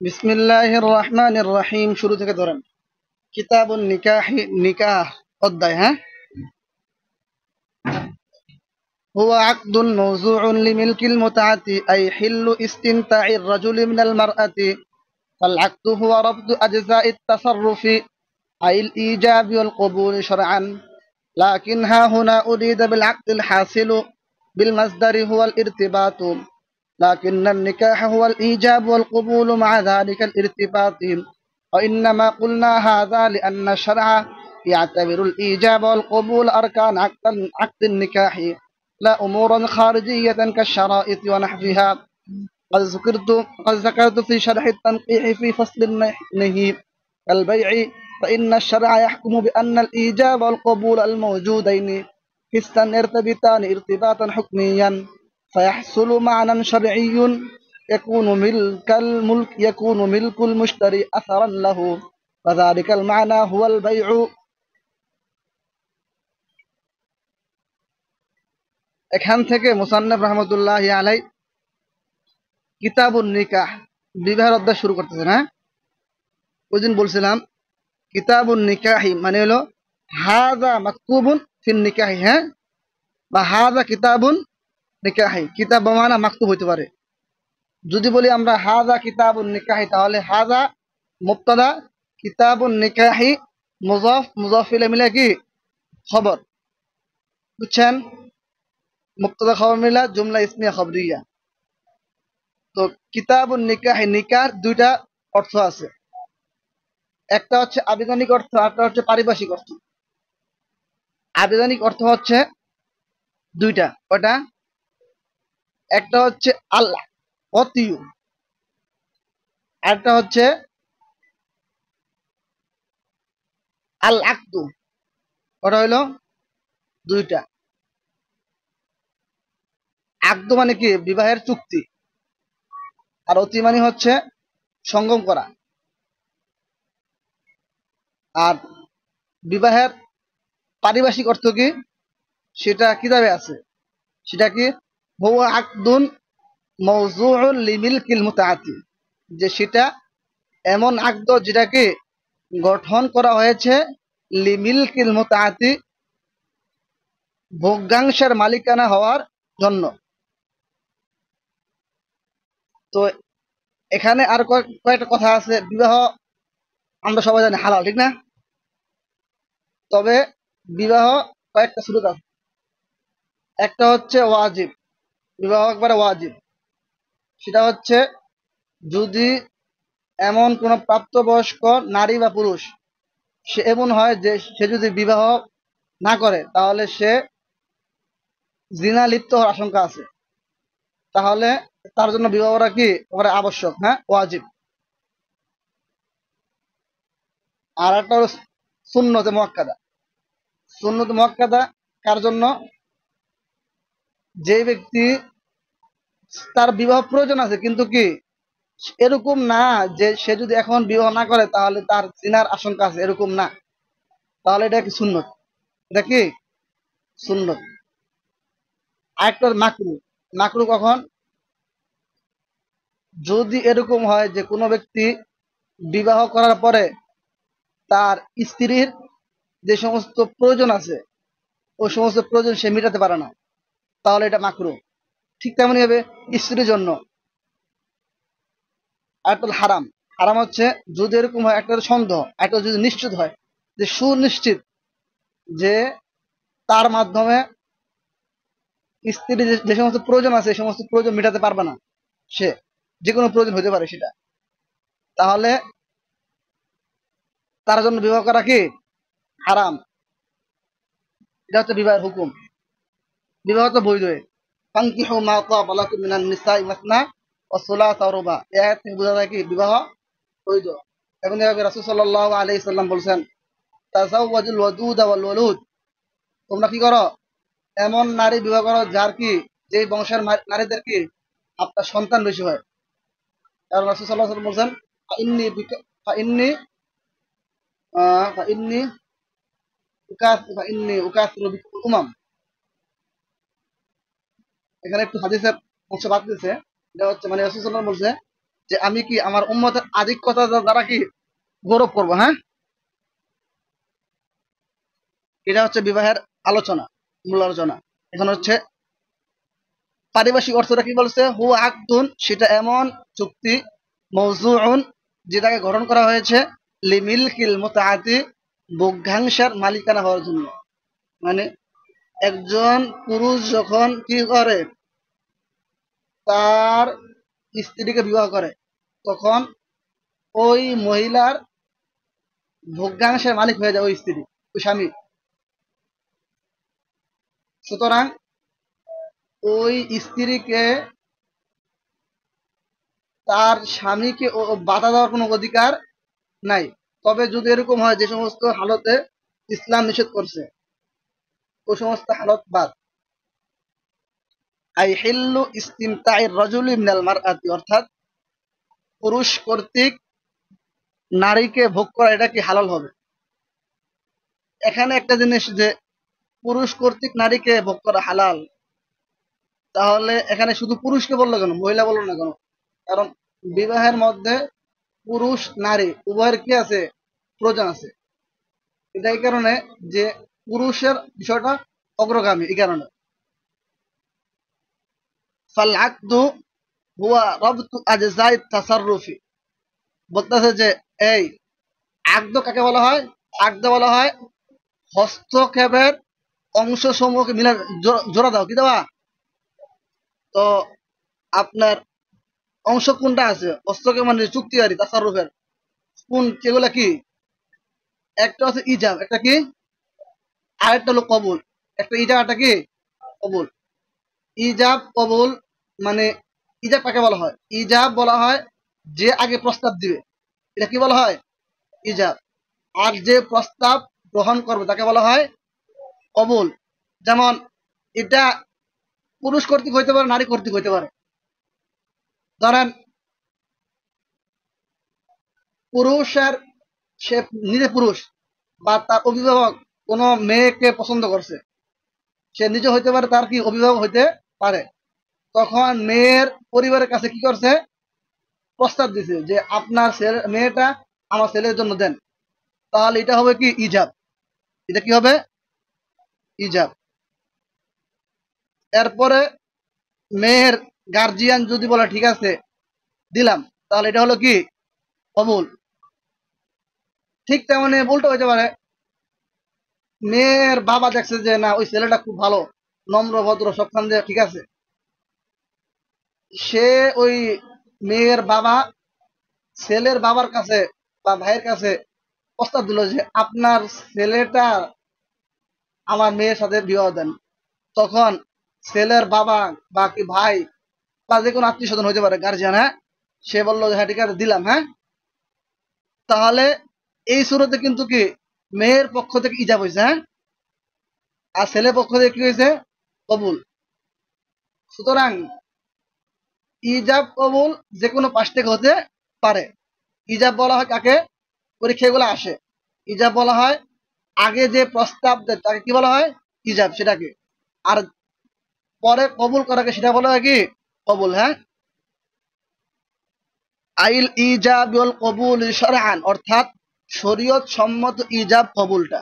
বিসমিল্লাহির রহমানির রহিম। শুরু থেকে ধরেন। কিতাবুন নিকাহি, নিকাহ অধ্যায়। হ্যাঁ, হুয়া আকদুন মাওযুউন লিমিলকিল মুতআতি আই হিল্লু ইসতিমতা'ir রাজুলি মিনাল মারআতি। ফাল আকদু হুয়া রাফদু আজজা'it তাসাররুফি আইল ইজাবি ওয়াল কবুল শারআন। লাকিন হা হুনা উরিদা বিল আকদিল হাসিলু বিল মাসদারি হুয়াল ইরতিবাতু। لكن النكاح هو الإيجاب والقبول مع ذلك الارتباط. وإنما قلنا هذا لأن الشرع يعتبر الإيجاب والقبول أركان عقد النكاح، لا أمورا خارجية كالشرائط ونحوها. قد ذكرت في شرح التنقيح في فصل النهي كالبيع، فإن الشرع يحكم بأن الإيجاب والقبول الموجودين حسا يرتبطان ارتباطا حكميا، فيحصل معنى شرعي يكون ملك المشتري أثرا له، وذلك المعنى هو البيع. এখান থেকে মুসান্নিফ রাহমাতুল্লাহি আলাই কিতাবুন নিকাহ, বিবাহের অধ্যায় শুরু করতেছেন। হ্যাঁ, ওই দিন বলছিলাম কিতাবুন নিকাহি মানে হলো হাযা মাকতুবুন ফিন নিকাহি। হ্যাঁ, বা হাযা কিতাবুন নিকাহি, কিতাব মানে মাকতুব হইতে পারে। যদি বলি আমরা হাযা কিতাবুন নিকাহি, তাহলে হাযা মুবতাদা, কিতাবুন নিকাহি মুযাফ, মুযাফ ইলাইহি মিলে কি খবর। বুঝছেন? মুবতাদা খবর মিলা জুমলা ইসমিয়া খবরিয়া। তো কিতাবুন নিকাহি, নিকাহ দুইটা অর্থ আছে। একটা হচ্ছে আবিধানিক অর্থ, একটা হচ্ছে পারিভাষিক অর্থ। আবিধানিক অর্থ হচ্ছে দুইটা। ওটা একটা হচ্ছে আল্লাহ অতিউ, আরেকটা হচ্ছে আল আকদু। ওটা হইলো দুইটা। আকদু মানে কি বিবাহের চুক্তি, আর অতি মানে হচ্ছে সঙ্গম করা। আর বিবাহের পারিভাষিক অর্থ কি সেটা কিতাবে আছে। সেটা কি হুয়া আকদুন মাওযুউন লিমিলকিল মুতআতি, যে সেটা এমন আকদ যেটাকে গঠন করা হয়েছে লিমিলকিল মুতআতি, ভোগ্যাংশের মালিকানা হওয়ার জন্য। তো এখানে আর কয়েকটা কথা আছে। বিবাহ আমরা সবাই জানি হালাল, ঠিক না? তবে বিবাহ কয়েকটা সুরত আছে। একটা হচ্ছে ওয়াজিব, বিবাহ একবারে ওয়াজিব। সেটা হচ্ছে যদি এমন কোন প্রাপ্তবয়স্ক নারী বা পুরুষ সে এমন হয় যে সে যদি বিবাহ না করে তাহলে সে জিনা লিপ্ত হওয়ার আশঙ্কা আছে, তাহলে তার জন্য বিবাহটা কি একেবারে আবশ্যক। হ্যাঁ, ওয়াজিব। আর একটা হলো সুন্নতে মুআক্কাদা। সুন্নতে মুআক্কাদা কার জন্য? যে ব্যক্তি তার বিবাহ প্রয়োজন আছে কিন্তু কি এরকম না যে সে যদি এখন বিবাহ না করে তাহলে তার জিনার আশঙ্কা আছে, এরকম না, তাহলে এটা কি সুন্নত। এটা কি সুন্নত। আরেকটা মাকরু। মাকরু কখন? যদি এরকম হয় যে কোনো ব্যক্তি বিবাহ করার পরে তার স্ত্রীর যে সমস্ত প্রয়োজন আছে ওই সমস্ত প্রয়োজন সে মেটাতে পারে না, তাহলে এটা মাকরু। ঠিক তেমনি হবে স্ত্রীর জন্য। আরেকটা হলো হারাম। হারাম হচ্ছে যদি এরকম হয়, একটা হলো সন্দেহ, একটা যদি নিশ্চিত হয় যে সুনিশ্চিত যে তার মাধ্যমে স্ত্রীর যে সমস্ত প্রয়োজন আছে এই সমস্ত প্রয়োজন মেটাতে পারবে না, সে যে কোনো প্রয়োজন হতে পারে সেটা, তাহলে তার জন্য বিবাহ করা কি হারাম। এটা হচ্ছে বিবাহের হুকুম। বিবাহ তো বৈধ। ফানকিহু মা তাবা লাকুম মিনান নিসাই মাসনা ওয়া সুলাসা ওয়া রুবা। এই আয়াত থেকে বোঝা যায় কি বিবাহ বৈধ। এবং এভাবে রাসূল সাল্লাল্লাহু আলাইহি সাল্লাম বলেছেন তাযাওয়াজুল ওয়াদুদা ওয়াল ওয়ালুদ, তোমরা কি করো এমন নারী বিবাহ করো যার কি যে বংশের নারীদের কি আপনার সন্তান বেশি হয়। কারণ রাসূল সাল্লাল্লাহু আলাইহি সাল্লাম বলেছেন ফাইন্নী ফাইন্নী ফাইন্নী ফাইন্নী উকাসিরু বিকুম উমাম। এখানে একটু হাদিসের অংশ বাদ দিয়েছে। এটা হচ্ছে মানে রাসূল সাল্লাল্লাহু আলাইহি ওয়াসাল্লাম বলছে যে আমি কি আমার উম্মতের আধিক্যতা দ্বারা কি গৌরব করব, হ্যাঁ। এটা হচ্ছে বিবাহের আলোচনা, মূল আলোচনা। এখন হচ্ছে পারিভাষিক অর্থটা কি বলছে, হুয়া আকদুন, সেটা এমন চুক্তি, মওজুউন, যেটাকে গঠন করা হয়েছে, লিমিলকিল মুতাআতি, ভোগ্যাংশের মালিকানা হওয়ার জন্য। মানে একজন পুরুষ যখন কি করে, তার স্ত্রীকে বিবাহ করে, তখন ওই মহিলার ভোগ্যাংশের মালিক হয়ে যায় ওই স্ত্রী, ওই স্বামী। সুতরাং ওই স্ত্রীকে তার স্বামীকে বাধা দেওয়ার কোনো অধিকার নাই। তবে যদি এরকম হয় যে সমস্ত হালতে ইসলাম নিষেধ করছে, ওই সমস্ত হালত বাদ। আই হিল্লু ইস্তিমতাইর রাজুলি মিনাল মারআতি, অর্থাৎ পুরুষ কর্তৃক নারীকে ভোগ করা, এটা কি হালাল হবে। এখানে একটা জিনিস, যে পুরুষ কর্তৃক নারীকে ভোগ করা হালাল, তাহলে এখানে শুধু পুরুষকে বললো কেন, মহিলা বললো না কেন? কারণ বিবাহের মধ্যে পুরুষ নারী উভয়ের কি আছে, প্রয়োজন আছে। এটা এই কারণে যে পুরুষের বিষয়টা অগ্রগামী, এই কারণে। ফাল আকদু হুয়া রাবতু আজজাই তাসাররুফি, বলতেছে যে এই আকদ কাকে বলা হয়? আকদ বলা হয় হস্তক্ষেপের অংশ সমূহকে মিলা, জোড়া দাও, কি দেওয়া। তো আপনার অংশ কোনটা আছে, হস্তক্ষেপ মানে চুক্তি আর তাসাররুফের কোন, যেগুলা কি, একটা হচ্ছে ইজাব, একটা কি, আরেকটা হলো কবুল। একটা ইজাব, একটা কি কবুল। ইজাব কবুল মানে, ইজাব কাকে বলা হয়? ইজাব বলা হয় যে আগে প্রস্তাব দিবে, এটা কি বলা হয়? ইজাব। আর যে প্রস্তাব গ্রহণ করবে তাকে বলা হয় কবুল। যেমন এটা পুরুষ কর্তৃক হইতে পারে, নারী কর্তৃক হইতে পারে। ধরেন পুরুষের, সে নিজে পুরুষ বা তার অভিভাবক কোনো মেয়েকে পছন্দ করছে, সে নিজে হইতে পারে, তার কি অভিভাবক হইতে পারে। তখন মেয়ের পরিবারের কাছে কি করছে, প্রস্তাব দিছে যে আপনার মেয়েটা আমার ছেলের জন্য দেন। তাহলে এটা হবে কি ইজাব, এটা কি হবে ইজাব। এরপরে মেয়ের গার্জিয়ান যদি বলে ঠিক আছে দিলাম, তাহলে এটা হলো কি কবুল। ঠিক তেমনি উল্টো হইতে পারে, মেয়ের বাবা দেখছে যে না ওই ছেলেটা খুব ভালো, নম্র ভদ্র, সবখান দিয়ে ঠিক আছে, সে ওই মেয়ের বাবা ছেলের বাবার কাছে বা ভাইয়ের কাছে প্রস্তাব দিল যে আপনার ছেলেটা আমার মেয়ের সাথে বিবাহ দেন। তখন ছেলের বাবা বা কি ভাই বা যে কোনো আত্মীয় স্বজন হইতে পারে, গার্জিয়ান, হ্যাঁ, সে বললো যে হ্যাঁ ঠিক আছে দিলাম, হ্যাঁ। তাহলে এই শুরুতে কিন্তু কি মেয়ের পক্ষ থেকে ইজাব হয়েছে, হ্যাঁ, আর ছেলের পক্ষ থেকে কি হয়েছে, কবুল। সুতরাং ইজাব কবুল যে কোনো পাশ থেকে হতে পারে। ইজাব বলা হয় কাকে, পরীক্ষাগুলো আসে, ইজাব বলা হয় আগে যে প্রস্তাব দেয় তাকে কি বলা হয়, ইজাব সেটাকে। আর পরে কবুল করাকে সেটা বলা হয় কি কবুল, হ্যাঁ। আইল ইজাব ওয়াল কবুল শারআন, অর্থাৎ শরীয়ত সম্মত ইজাব কবুলটা।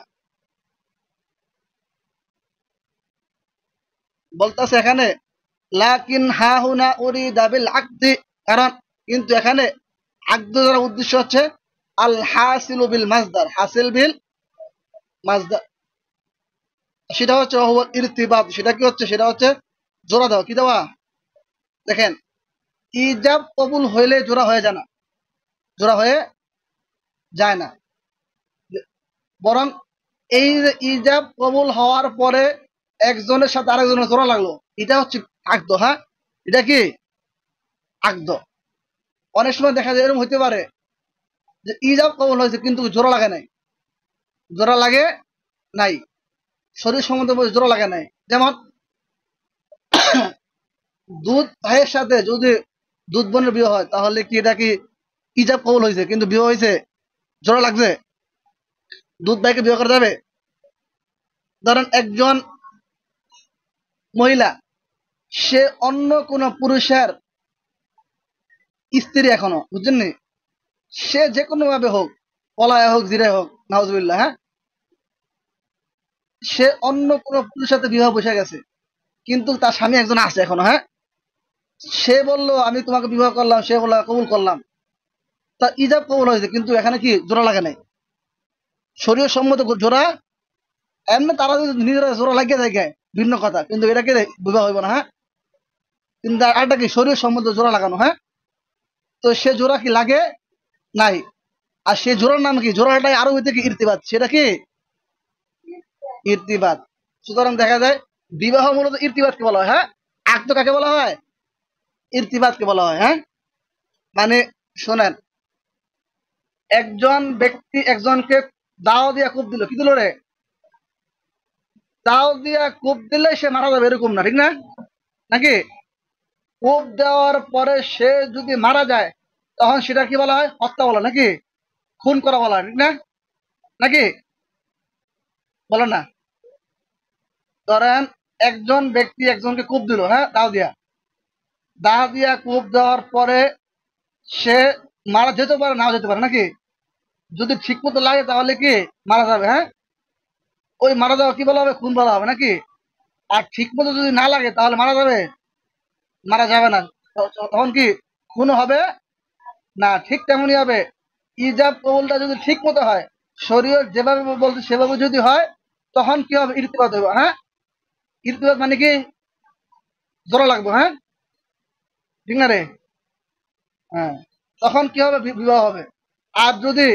বলতেছে এখানে লাকিন হা হুনা উরিদা বিল আকদি, কারণ কিন্তু এখানে আকদ দ্বারা উদ্দেশ্য হচ্ছে আল হাসিলু বিল মাজদার, হাসিল বিল মাজদার, সেটা হচ্ছে ইরতিবাত, সেটা কি হচ্ছে, সেটা হচ্ছে জোড়া দেওয়া, কি দেওয়া। দেখেন ইজাব কবুল হইলে জোড়া হয়ে যায় না, জোড়া হয়ে যায় না, বরং এই যে ইজাব কবুল হওয়ার পরে একজনের সাথে আরেকজনের জোড়া লাগলো, এটা হচ্ছে আকদ, হ্যাঁ, এটা কি আকদ। অনেক সময় দেখা যায় এরকম হইতে পারে যে ইজাব কবুল হয়েছে কিন্তু জোড়া লাগে নাই, জোড়া লাগে নাই, শরীর সম্বন্ধে জোড়া লাগে নাই। যেমন দুধ ভাইয়ের সাথে যদি দুধ বোনের বিয়ে হয়, তাহলে কি এটা কি ইজাব কবুল হয়েছে কিন্তু বিয়ে হয়েছে, জোড়া লাগছে, দুধ ভাইকে বিয়ে করা যাবে। ধরেন একজন মহিলা সে অন্য কোন পুরুষের স্ত্রী এখনো, বুঝছেন নি? সে যে কোনো ভাবে হোক, পলায় হোক, জিরে হোক, নাউজুবিল্লাহ, হ্যাঁ, সে অন্য কোন পুরুষের সাথে বিবাহ বসে গেছে, কিন্তু তার স্বামী একজন আছে এখনো, হ্যাঁ। সে বলল আমি তোমাকে বিবাহ করলাম, সে বলল কবুল করলাম, তা ইজাব কবুল হয়েছে, কিন্তু এখানে কি জোড়া লাগে নাই, শরীয় সম্মত জোড়া। এমনি তারা যদি নিজেরা জোড়া লাগিয়ে থাকে ভিন্ন কথা, কিন্তু এটাকে বিবাহ হইব না, হ্যাঁ। কিন্তু আরটা কি শরীয় সম্মত জোড়া লাগানো, হ্যাঁ। তো সে জোড়া কি লাগে নাই, আর সে জোড়ার নাম কি, জোড়াটাই আরবিতে কি ইরতিবাত, সেটা কি ইরতিবাত। সুতরাং দেখা যায় বিবাহ মূলত ইরতিবাতকে বলা হয়, হ্যাঁ। আকদ কাকে বলা হয়, ইরতিবাতকে বলা হয়, হ্যাঁ। মানে শোনেন, একজন ব্যক্তি একজনকে দাও দিয়া কূপ দিল, কি দিল রে, দাও দিয়া কূপ দিলে সে মারা যাবে এরকম না, ঠিক না, নাকি? কূপ দেওয়ার পরে সে যদি মারা যায়, তখন সেটা কি বলা হয়, হত্যা বলা, নাকি খুন করা বলা হয়, ঠিক না, নাকি বলো না? ধরেন একজন ব্যক্তি একজনকে কূপ দিল, হ্যাঁ, দাও দিয়া কূপ দেওয়ার পরে সে মারা যেতে পারে, নাও যেতে পারে, নাকি? যদি ঠিক মতো লাগে তাহলে কি মারা যাবে, হ্যাঁ। ওই মারা যাওয়া কি বলা হবে, খুন বলা হবে, নাকি? আর ঠিক মতো যদি না লাগে তাহলে মারা যাবে, মারা যাবে না, তখন কি খুন হবে না। ঠিক তেমনই হবে, ইজাব কবুলটা যদি ঠিক মতো হয়, শরীয়ত যেভাবে বলছে সেভাবে যদি হয়, তখন কি হবে, ইরতিবাত হবে, হ্যাঁ। ইরতিবাত মানে কি জোড়া লাগবে, হ্যাঁ, ঠিক না রে? হ্যাঁ, তখন কি হবে, বিবাহ হবে। আর যদি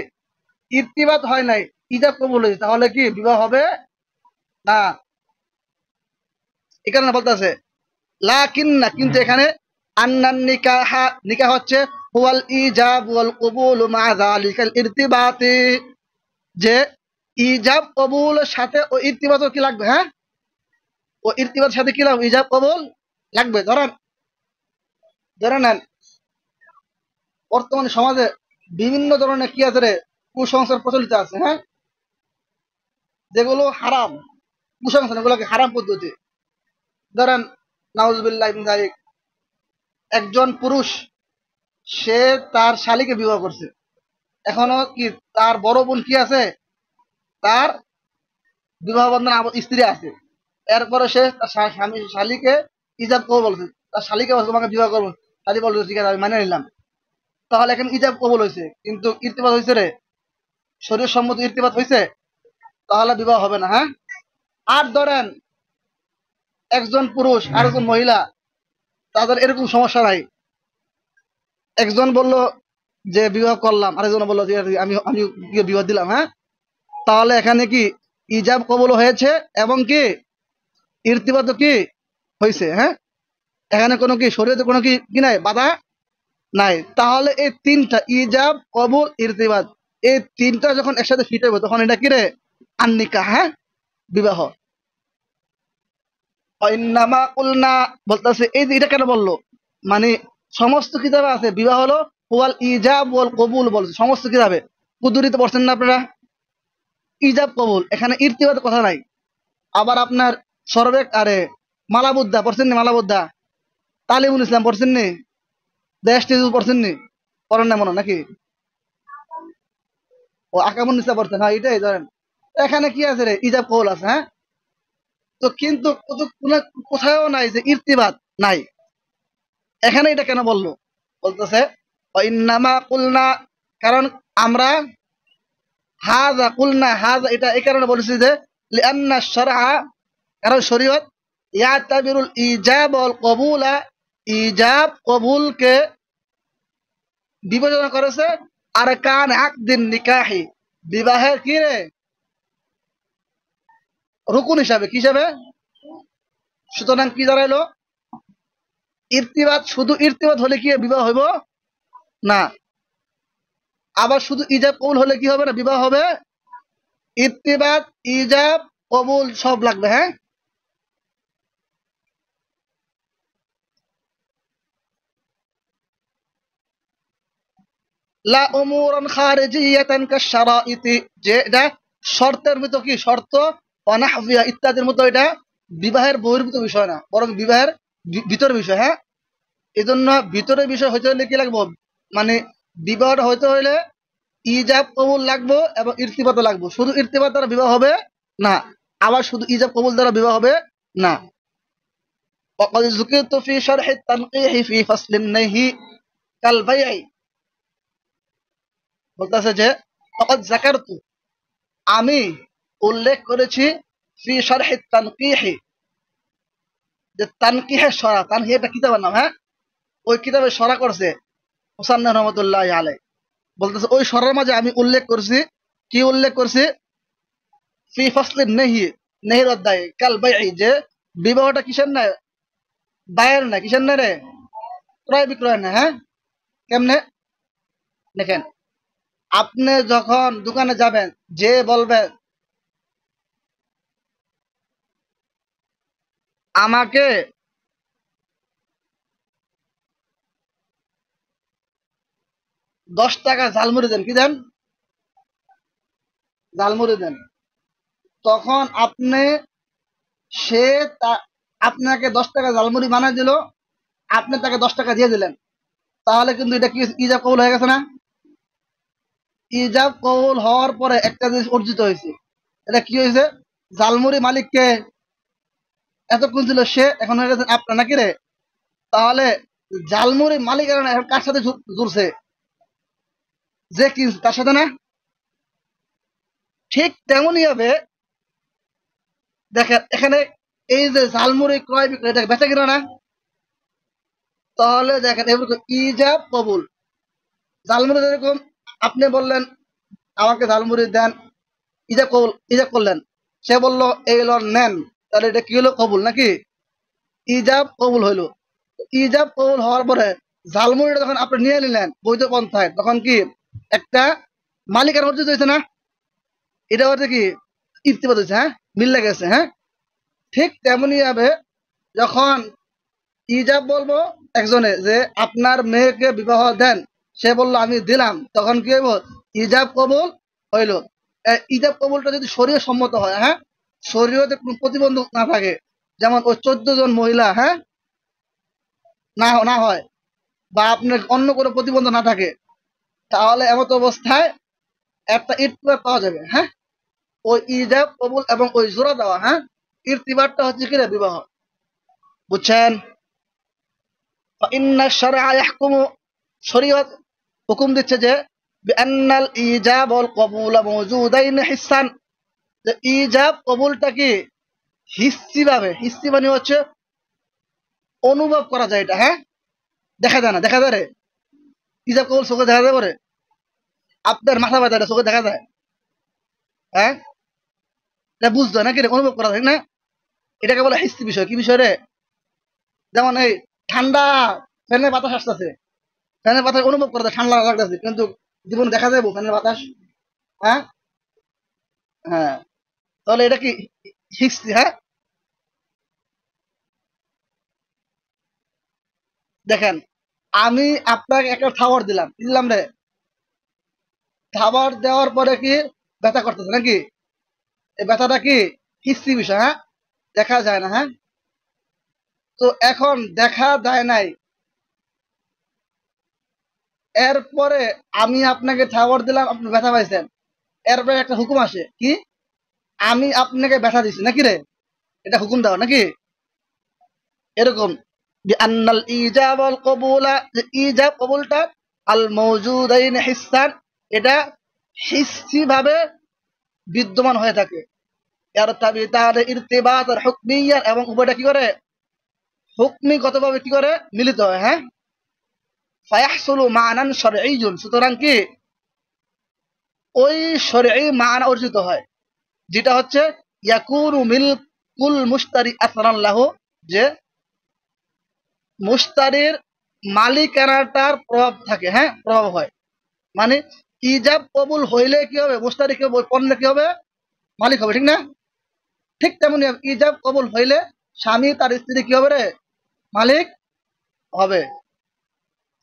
ইরতিবাত হয় নাই, ইজাব কবুল হয়েছে, তাহলে কি বিবাহ হবে না। এখানে বলতেছে লাকিন না, কিন্তু এখানে আন্নান নিকাহা, নিকাহ হচ্ছে হুয়াল ইজাব ওয়াল কবুল মা যালিকাল ইরতিবাতি, যে ইজাব কবুলের সাথে ও ইরতিবাত কি লাগবে, হ্যাঁ। ও ইরতিবাতের সাথে কি লাগবে, ইজাব কবুল লাগবে। ধরেন, ধরে নেন বর্তমানে সমাজে বিভিন্ন ধরনের কি আছে রে, কুসংস্কার প্রচলিত আছে, হ্যাঁ, যেগুলো হারাম, কুসংস্কার এগুলোকে হারাম পদ্ধতি। ধরেন নাউজুবিল্লাহ মিন যালিক, একজন পুরুষ সে তার শালীকে বিবাহ করছে, এখনো কি তার বড় বোন কি আছে, তার বিবাহ বন্ধন স্ত্রী আছে, এরপরে সে তার স্বামী শালীকে ইজাব কবুল বলছে, তার শালীকে বলছে তোমাকে বিবাহ করবো, শালী বলছে ঠিক আছে আমি মানে নিলাম, তাহলে এখন ইজাব কবুল হয়েছে, কিন্তু ইরতিবাত হয়েছে রে, শরীর সম্মত ইরতিবাত হয়েছে, তাহলে বিবাহ হবে না, হ্যাঁ। আর ধরেন একজন পুরুষ আর একজন মহিলা, তাদের এরকম সমস্যা নাই, একজন বলল যে বিবাহ করলাম, আরেকজন বললো যে আমি আমি বিবাহ দিলাম, হ্যাঁ, তাহলে এখানে কি ইজাব কবুল হয়েছে এবং কি ইরতিবাত কি হয়েছে, হ্যাঁ। এখানে কোনো কি শরীয়তে কোনো কি কি নাই, বাধা নাই। তাহলে এই তিনটা ইজাব কবুল ইরতিবাত, এই তিনটা যখন একসাথে ফিট হবে, তখন এটা কি রে, আন্নিকা, হ্যাঁ, বিবাহ। অন্নামা কুলনা বলতেছে, এই যে এটা কেন বললো, মানে সমস্ত কিতাবে আছে বিবাহ হলো ওয়াল ইজাব ওয়াল কবুল, বলছে সমস্ত কিতাবে। কুদুরিতে পড়ছেন না আপনারা, ইজাব কবুল, এখানে ইরতিবাত কথা নাই। আবার আপনার সরবেক আরে মালাবুদ্দা পড়ছেন নি, মালাবুদ্দা তালিমুল ইসলাম পড়ছেন নি, দেশ পড়ছেন নি, পড়েন না মনে হয় নাকি? ও আকামুন নিসা পড়ছেন, হ্যাঁ এটাই ধরেন। এখানে কি আছে রে, ইজাব কবুল আছে, হ্যাঁ। তো কিন্তু কোথাও নাই যে ইরতিবাত নাই, এখানে এটা কেন বললো, বলতেছে ইন্নামা কুলনা, কারণ আমরা হাজা কুলনা হাজা, এটা এই কারণে বলেছি যে লিআন্না শারআ, কারণ শরীয়ত ইয়াতাবিরুল ইজাব ওয়াল কবুলা, ইজাব কবুলকে বিবেচনা করেছে আরকান আকদিন নিকাহি, বিবাহের কি রে, রুকুন হিসাবে, কি হিসাবে। সুতরাং কি দাঁড়াইলো, ইরতিবাত, শুধু ইরতিবাত হলে কি বিবাহ হইব না, আবার শুধু ইজাব কবুল হলে কি হবে না, বিবাহ হবে। ইত্তিবাত ইজাব কবুল সব লাগবে, হ্যাঁ। লা উমুরান খারিজিয়াতান কাশরাইতি, যে এটা শর্তের মতো, কি শর্ত, অনাহফিয়া ইত্যাদির মতো, এটা বিবাহের বহির্ভূত বিষয় না, বরং বিবাহের ভিতরের বিষয়, হ্যাঁ। এই জন্য ভিতরের বিষয় হইতে হলে কি লাগবো, মানে বিবাহটা হইতে হইলে ইজাব কবুল লাগবো এবং ইরতিবাত লাগবো। শুধু ইরতিবাত দ্বারা বিবাহ হবে না, আবার শুধু ইজাব কবুল দ্বারা বিবাহ হবে না। وقد ذكرت في شرح التنقيح في فصل النهي كالبيع বলতেছে যে وقد ذكرت আমি উল্লেখ করেছি ফি শরহ তানকিহ, যে তানকিহের শরা, তানকিহ একটা কিতাবের নাম, হ্যাঁ। ওই কিতাবে শরা করছে মুসান্নাফ রহমাতুল্লাহ আলাইহি। বলতেছে ওই শরার মাঝে আমি উল্লেখ করছি, কি উল্লেখ করছি, ফি ফসলিন নেহি, নেহির অধ্যায়, কাল বাইই, যে বিবাহটা কিসের না, বায়ের না, কিসের না রে, ক্রয় বিক্রয় না, হ্যাঁ। কেমনে দেখেন, আপনি যখন দোকানে যাবেন, যে বলবেন আমাকে 10 টাকা ঝালমুড়ি দেন, কি দেন, ঝালমুড়ি দেন, তখন আপনি, সে আপনাকে 10 টাকা ঝালমুড়ি বানায় দিল, আপনি তাকে 10 টাকা দিয়ে দিলেন, তাহলে কিন্তু এটা কি ইজাব কবুল হয়ে গেছে না? ইজাব কবুল হওয়ার পরে একটা জিনিস অর্জিত হয়েছে, এটা কি হয়েছে, ঝালমুড়ি মালিককে এতক্ষণ ছিল সে, এখন হয়ে গেছে আপনার, নাকি রে? তাহলে ঝালমুড়ি মালিকের না, এখন কার সাথে জুড়ছে, যে কিনছে তার সাথে না? ঠিক তেমনই হবে, দেখেন এখানে এই যে ঝালমুড়ি ক্রয় বিক্রয়, এটা বেচা কিনা না? তাহলে দেখেন এবার ইজাব কবুল, ঝালমুড়ি যেরকম আপনি বললেন আমাকে ঝালমুড়ি দেন, ইজাব কবুল, ইজাব করলেন, সে বলল এই লন নেন, তাহলে এটা কি হলো, কবুল নাকি? ইজাব কবুল হইলো। ইজাব কবুল হওয়ার পরে ঝালমুড়িটা যখন আপনি নিয়ে নিলেন বৈধ পন্থায়, তখন কি একটা মালিকানা অর্জিত হয়েছে না? এটা হচ্ছে কি ইর্তিবাত হয়েছে, হ্যাঁ, মিল লেগেছে, হ্যাঁ। ঠিক তেমনি ভাবে যখন ইজাব বলবো একজনে যে আপনার মেয়েকে বিবাহ দেন, সে বললো আমি দিলাম, তখন কি হইব, ইজাব কবুল হইল। ইজাব কবুলটা যদি শরীয় সম্মত হয়, হ্যাঁ, শরীয়তে কোনো প্রতিবন্ধক না থাকে, যেমন ওই 14 জন মহিলা, হ্যাঁ, না না হয়, বা আপনার অন্য কোনো প্রতিবন্ধক না থাকে, তাহলে এমত অবস্থায় একটা ইরতিবাত পাওয়া যাবে, হ্যাঁ। ওই ইজাব কবুল এবং ওই জোড়া দেওয়া, হ্যাঁ, ইরতিবাতটা হচ্ছে কি রে, বিবাহ, বুঝছেন? ইন্না শারআ ইয়াহকুমু, শরীয়ত হুকুম দিচ্ছে যে বিআন্নাল ইজাব ওয়াল কবুল মাওজুদাইন হিসান, যে ইজাব কবুলটা কি হিস্সি ভাবে, হিস্সি মানে হচ্ছে অনুভব করা যায়, এটা, হ্যাঁ, দেখা যায় না, দেখা যায় রে, ইজাব কবুল চোখে দেখা যায় পরে, আপনার মাথা ব্যথা এটা চোখে দেখা যায়, হ্যাঁ, এটা বুঝতে হয় নাকি রে, অনুভব করা যায় না, এটাকে বলে হিস্সি বিষয়। কি বিষয় রে, যেমন এই ঠান্ডা, ফ্যানের বাতাস আসতেছে, ফ্যানের বাতাস অনুভব করা যায় ঠান্ডা লাগতেছে, কিন্তু জীবন দেখা যাবো ফ্যানের বাতাস, হ্যাঁ। হ্যাঁ, তাহলে এটা কি হিস্সি, হ্যাঁ। দেখেন আমি আপনাকে একটা খাবার দিলাম, কি দিলাম রে, খাবার দেওয়ার পরে কি ব্যথা করতেছে নাকি? এই ব্যথাটা কি হিস্সি বিষয়, হ্যাঁ, দেখা যায় না, হ্যাঁ। তো এখন দেখা যায় নাই, এরপরে আমি আপনাকে খাবার দিলাম, আপনি ব্যথা পাইছেন, এরপরে একটা হুকুম আসে কি, আমি আপনাকে ব্যথা দিছি নাকি রে, এটা হুকুম দেওয়া নাকি? এরকম আন্নাল ইজাব ওয়াল কবুলা, যে ইজাব কবুলটা আল মাওজুদাইন হিসান, এটা হিস্সি ভাবে বিদ্যমান হয়ে থাকে, এর তাবি তার ইরতিবাত আর হুকমিয়াত, এবং উভয়টা কি করে, হুকমিগতভাবে কি করে, মিলিত হয়, হ্যাঁ। ফায়াহসুলু মানান শারঈয়ুন, সুতরাং কি ওই শরঈ মানা অর্জিত হয়, যেটা হচ্ছে ইয়াকুনু মিলকুল মুশতারি আসরান লাহু, যে মুশতারির মালিকানাটার প্রভাব থাকে, হ্যাঁ, প্রভাব হয়, মানে ইজাব কবুল হইলে কি হবে, মুশতারি কি হবে, পণ্য কি হবে, মালিক হবে, ঠিক না? ঠিক তেমনি ইজাব কবুল হইলে স্বামী তার স্ত্রী কি হবে রে, মালিক হবে।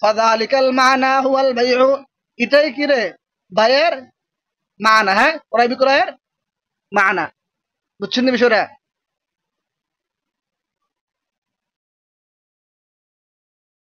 ফাযালিকাল মানা হুয়াল বাইউ, এটাই কি রে, বায়ের মানা, হ্যাঁ, ক্রয় বিক্রয়ের মানা, বুঝছেন বিষয়টা?